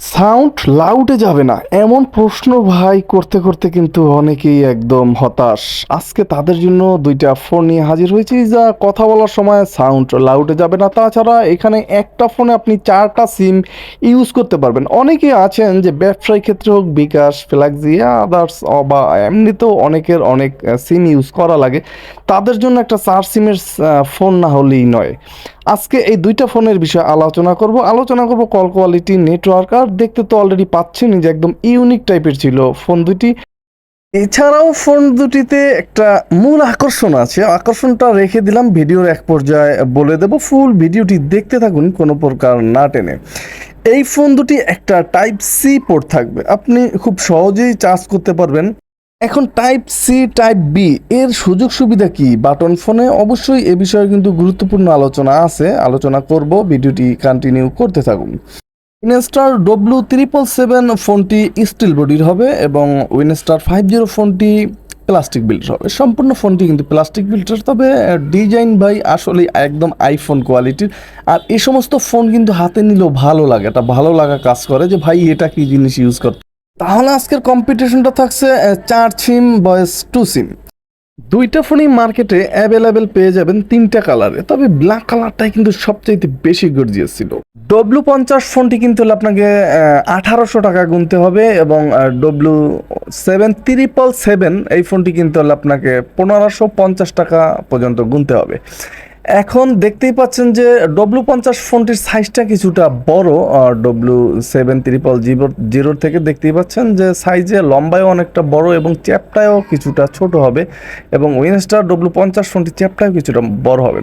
Sound লাউডে যাবে না এমন প্রশ্ন ভাই করতে করতে কিন্তু অনেকেই একদম হতাশ। আজকে তাদের জন্য দুইটা ফোন নিয়ে হাজির হয়েছি যা কথা বলার সময় সাউন্ড লাউডে যাবে না। তাছাড়া এখানে একটা ফোনে আপনি 4টা সিম ইউজ করতে পারবেন। অনেকেই আছেন যে ব্যবসায়িক ক্ষেত্রে হোক, বিকাশ, ফ্ল্যাক্সি, আদার্স বা এমনিতেও অনেকের অনেক সিম ইউজ করা লাগে। তাদের জন্য একটা 4 সিমের ফোন না হলেই নয়। আজকে এই দুইটা ফোনের বিষয়ে আলোচনা করব কল কোয়ালিটি, নেটওয়ার্ক। আর দেখতে তো অলরেডি পাচ্ছেনই যে একদম ইউনিক টাইপের ছিল ফোন দুটি। এছাড়াও ফোন দুটিতে একটা মূল আকর্ষণ আছে, আকর্ষণটা রেখে দিলাম ভিডিওর এক পর্যায়ে বলে দেব। ফুল ভিডিওটি দেখতে থাকুন কোনো প্রকার না টেনে। এই ফোন দুটি একটা টাইপ সি পোর্ট থাকবে, আপনি খুব সহজেই চার্জ করতে পারবেন। এখন টাইপ সি টাইপ বি এর সুযোগ সুবিধা কি বাটন ফোনে, অবশ্যই এ বিষয়ে কিন্তু গুরুত্বপূর্ণ আলোচনা আছে, আলোচনা করব, ভিডিওটি কন্টিনিউ করতে থাকুন। উইনস্টার W777 ফোনটি স্টিল বডির হবে এবং উইনস্টার 50 ফোনটি প্লাস্টিক বিল্ডের হবে। সম্পূর্ণ ফোনটি কিন্তু প্লাস্টিক বিল্ডের, তবে ডিজাইন ভাই আসলে একদম আইফোন কোয়ালিটির। আর এই সমস্ত ফোন কিন্তু হাতে নিলেও ভালো লাগে, এটা ভালো লাগা কাজ করে যে ভাই এটা কি জিনিস ইউজ করতে। তাহলে আজকের কম্পিটিশনটা থাকছে 4 সিম বয়েস 2 সিম। দুইটা ফোনই মার্কেটে অ্যাভেলেবেল পেয়ে যাবেন 3টা কালারে, তবে ব্ল্যাক কালারটাই কিন্তু সবচাইতে বেশি গর্জিয়াস ছিল। W50 ফোনটি কিন্তু আপনাকে 1800 টাকা গুনতে হবে এবং W7777 এই ফোনটি কিন্তু আপনাকে 1550 টাকা পর্যন্ত গুনতে হবে। এখন দেখতেই পাচ্ছেন যে W50 ফোনটির সাইজটা কিছুটা বড়, W7300 থেকে দেখতেই পাচ্ছেন যে সাইজে লম্বায়ও অনেকটা বড় এবং চ্যাপটায়ও কিছুটা ছোট হবে, এবং উইনস্টার W50 ফোনটির চ্যাপটাও কিছুটা বড় হবে।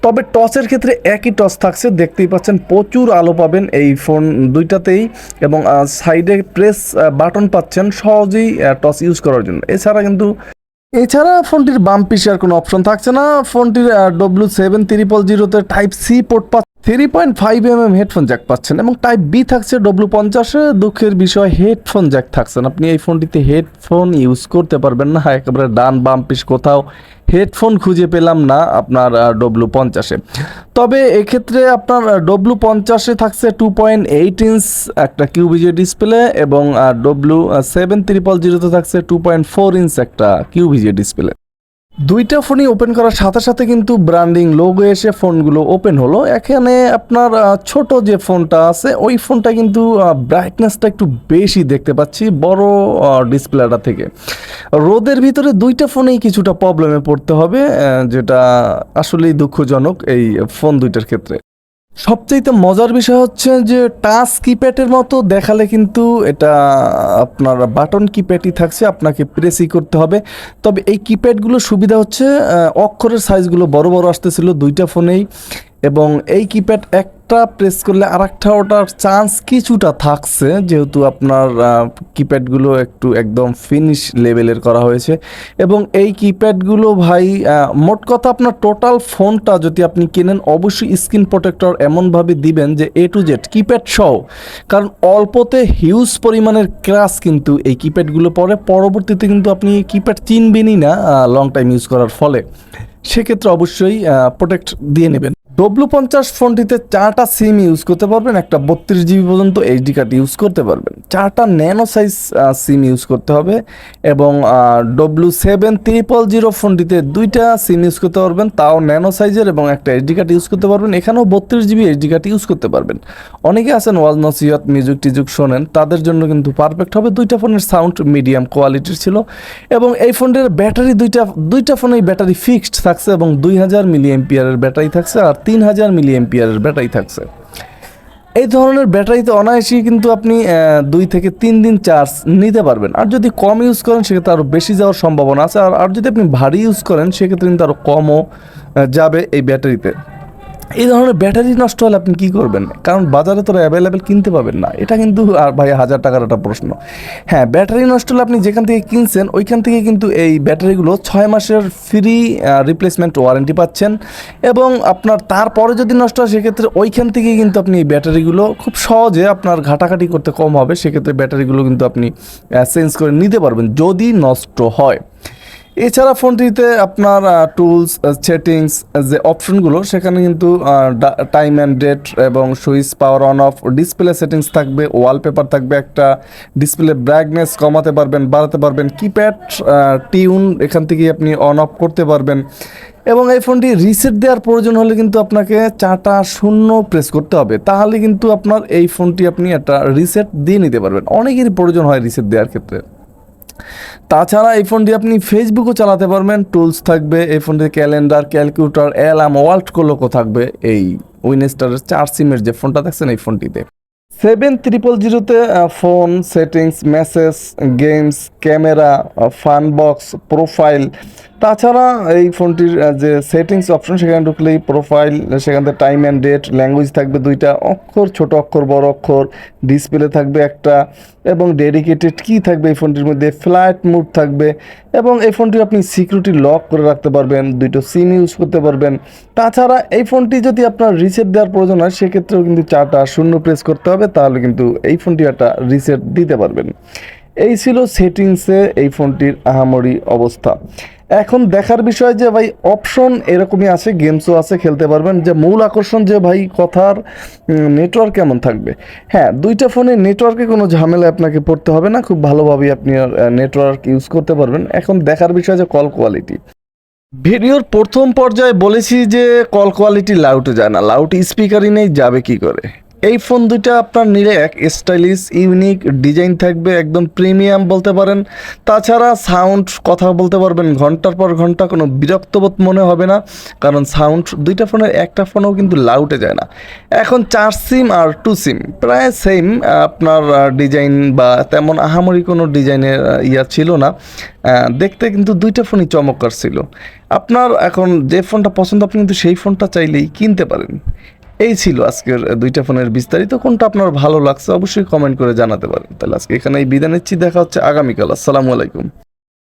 তবে টসের ক্ষেত্রে একই টস থাকছে, দেখতেই পাচ্ছেন প্রচুর আলো পাবেন এই ফোন দুইটাতেই, এবং সাইডে প্রেস বাটন পাচ্ছেন সহজেই টস ইউজ করার জন্য। এছাড়া ফোনটির বাম পিসে আর কোনো অপশন থাকছে না। ফোনটির W7300 টাইপ সি পোর্ট পাচ্ছে, 3.5 হেডফোন জ্যাক পাচ্ছেন, এবং টাইপ বি থাকছে W50। দুঃখের বিষয় হেডফোন জ্যাক থাকছে না, আপনি এই ফোনটিতে হেডফোন ইউজ করতে পারবেন না। একেবারে ডান বাম পিস কোথাও হেডফোন খুঁজে পেলাম না আপনার W50। তবে এক্ষেত্রে আপনার W50 থাকছে 2.8 ইঞ্চ একটা কিউভিজি ডিসপ্লে, এবং W7300 থাকছে 2.4 ইঞ্চ একটা কিউভিজি ডিসপ্লে। দুইটা ফোনই ওপেন করার সাথে সাথে কিন্তু ব্র্যান্ডিং লোগো এসে ফোনগুলো ওপেন হলো। এখানে আপনার ছোট যে ফোনটা আছে ওই ফোনটা কিন্তু ব্রাইটনেসটা একটু বেশি দেখতে পাচ্ছি বড় ডিসপ্লেটা থেকে। রোদের ভিতরে দুইটা ফোনেই কিছুটা প্রবলেমে পড়তে হবে, যেটা আসলেই দুঃখজনক এই ফোন দুইটার ক্ষেত্রে। সবচাইতে মজার বিষয় হচ্ছে যে টাচ কিপ্যাডের মতো দেখালে কিন্তু এটা আপনার বাটন কিপ্যাডই থাকছে, আপনাকে প্রেসই করতে হবে। তবে এই কিপ্যাডগুলোর সুবিধা হচ্ছে অক্ষরের সাইজগুলো বড় বড় আসতেছিল দুইটা ফোনেই, এবং এই কিপ্যাড একটা প্রেস করলে আরেকটা ওঠার চান্স কিছুটা থাকছে, যেহেতু আপনার কিপ্যাডগুলো একটু একদম ফিনিশ লেভেলের করা হয়েছে। এবং এই কিপ্যাডগুলো ভাই মোট কথা আপনার টোটাল ফোনটা যদি আপনি কেনেন অবশ্যই স্ক্রিন প্রোটেক্টর এমনভাবে দিবেন যে A to Z কিপ্যাড সহ, কারণ অল্পতে হিউজ পরিমাণের ক্র্যাশ কিন্তু এই কিপ্যাডগুলো পরে, পরবর্তীতে কিন্তু আপনি কিপ্যাড চিনবেনই না লং টাইম ইউজ করার ফলে। সেক্ষেত্রে অবশ্যই প্রোটেক্ট দিয়ে নেবেন। W50 ফোনটিতে 4টা সিম ইউজ করতে পারবেন, একটা 32 GB পর্যন্ত এইচডি কার্ড ইউজ করতে পারবেন, 4টা ন্যানো সাইজ সিম ইউজ করতে হবে, এবং W7300 ফোনটিতে 2টা সিম ইউজ করতে পারবেন, তাও ন্যানো সাইজের, এবং একটা এইচডি কার্ড ইউজ করতে পারবেন। এখানেও 32 GB এইচডি কার্ড ইউজ করতে পারবেন। অনেকে আছেন ওয়াজ নসিহত মিউজিক টিজুক শোনেন, তাদের জন্য কিন্তু পারফেক্ট হবে। দুইটা ফোনের সাউন্ড মিডিয়াম কোয়ালিটির ছিল, এবং এই ফোনের ব্যাটারি দুইটা ফোনেই ব্যাটারি ফিক্সড থাকছে, এবং 2000 মিলিঅ্যাম্পিয়ারের ব্যাটারি থাকছে আর 3000 মিলিঅ্যাম্পিয়ারের ব্যাটারি থাকছে। এই ধরনের ব্যাটারিতে অনায়াসেই কিন্তু আপনি 2 থেকে 3 দিন চার্জ নিতে পারবেন। আর যদি কম ইউজ করেন সেক্ষেত্রে আরও বেশি যাওয়ার সম্ভাবনা আছে, আর যদি আপনি ভারী ইউজ করেন সেক্ষেত্রে কিন্তু আরও কমও যাবে এই ব্যাটারিতে। এই ধরনের ব্যাটারি নষ্ট হলে আপনি কী করবেন, কারণ বাজারে তো অ্যাভেলেবেল কিনতে পাবেন না, এটা কিন্তু আর ভাই 1000 টাকার একটা প্রশ্ন। হ্যাঁ, ব্যাটারি নষ্ট হলে আপনি যেখান থেকে কিনছেন ওইখান থেকে কিন্তু এই ব্যাটারিগুলো 6 মাসের ফ্রি রিপ্লেসমেন্ট ওয়ারেন্টি পাচ্ছেন, এবং আপনার তারপরে যদি নষ্ট হয় সেক্ষেত্রে ওইখান থেকে কিন্তু আপনি এই ব্যাটারিগুলো খুব সহজে, আপনার ঘাটাঘাটি করতে কম হবে, সেক্ষেত্রে ব্যাটারিগুলো কিন্তু আপনি চেঞ্জ করে নিতে পারবেন যদি নষ্ট হয়। এছাড়া ফোনটিতে আপনার টুলস, সেটিংস যে অপশনগুলো সেখানে কিন্তু টাইম অ্যান্ড ডেট এবং switch power on of, display settings থাকবে, ওয়ালপেপার থাকবে, একটা ডিসপ্লে ব্রাইটনেস কমাতে পারবেন, বাড়াতে পারবেন, কিপ্যাড টিউন এখান থেকে আপনি অন অফ করতে পারবেন। এবং এই ফোনটি রিসেট দেওয়ার প্রয়োজন হলে কিন্তু আপনাকে 4টা শূন্য প্রেস করতে হবে, তাহলে কিন্তু আপনার এই ফোনটি আপনি একটা রিসেট দিয়ে নিতে পারবেন। অনেকেরই প্রয়োজন হয় রিসেট দেওয়ার ক্ষেত্রে। তাছাড়া এই ফোনটি আপনি ফেসবুকও চালাতে পারবেন, টুলস থাকবে এই ফোনটিতে, ক্যালেন্ডার, ক্যালকুলেটর, অ্যালার্ম, ওয়াল্ট ক্লকও থাকবে এই উইনস্টারের 4 সিমের যে ফোনটা দেখছেন এই ফোনটিতে। 7000-তে phone, settings, message, games, camera, fun box, profile. তাছাড়া এই ফোনটির যে সেটিংস অপশন সেখানে ঢুকলেই প্রোফাইল, সেখান থেকে টাইম অ্যান্ড ডেট, ল্যাঙ্গুয়েজ থাকবে 2টা, অক্ষর, ছোট অক্ষর, বড় অক্ষর, ডিসপ্লে থাকবে একটা, এবং ডেডিকেটেড কি থাকবে এই ফোনটির মধ্যে, ফ্লাইট মোড থাকবে, এবং এই ফোনটি আপনি সিকিউরিটি লক করে রাখতে পারবেন, 2টো সিম ইউজ করতে পারবেন। তাছাড়া এই ফোনটি যদি আপনার রিসেট দেওয়ার প্রয়োজন হয় সেক্ষেত্রেও কিন্তু 4টা শূন্য প্রেস করতে হবে, তাহলে কিন্তু এই ফোনটি একটা রিসেট দিতে পারবেন। এই ছিল সেটিংসে এই ফোনটির আহামরি অবস্থা। এখন দেখার বিষয় যে ভাই অপশন এরকমই আছে, গেমসও আছে, খেলতে পারবেন। যে মূল আকর্ষণ যে ভাই কথার নেটওয়ার্ক কেমন থাকবে। হ্যাঁ, 2টা ফোনে নেটওয়ার্কে কোনো ঝামেলা আপনাকে পড়তে হবে না, খুব ভালোভাবেই আপনি নেটওয়ার্ক ইউজ করতে পারবেন। এখন দেখার বিষয় যে কল কোয়ালিটি। ভিডিওর প্রথম পর্যায়ে বলেছি যে কল কোয়ালিটি লাউডে যায় না, লাউড স্পিকারই নেই, যাবে কি করে। এই ফোন 2টা আপনার নিলে এক স্টাইলিশ ইউনিক ডিজাইন থাকবে, একদম প্রিমিয়াম বলতে পারেন। তাছাড়া সাউন্ড, কথা বলতে পারবেন ঘন্টার পর ঘন্টা, কোনো বিরক্তবোধ মনে হবে না, কারণ সাউন্ড 2টা ফোনের একটা ফোনও কিন্তু লাউডে যায় না। এখন 4 সিম আর 2 সিম প্রায় সেম, আপনার ডিজাইন বা তেমন আহামরি কোনো ডিজাইনের ছিল না, দেখতে কিন্তু 2টা ফোনই চমৎকার ছিল। আপনার এখন যে ফোনটা পছন্দ আপনি কিন্তু সেই ফোনটা চাইলেই কিনতে পারেন। এই ছিল আজকের 2টা ফোনের বিস্তারিত। কোনটা আপনার ভালো লাগছে অবশ্যই কমেন্ট করে জানাতে পারেন। তাহলে আজকে এখানেই বিদায় নিচ্ছি, দেখা হচ্ছে আগামীকাল। আসসালামু আলাইকুম।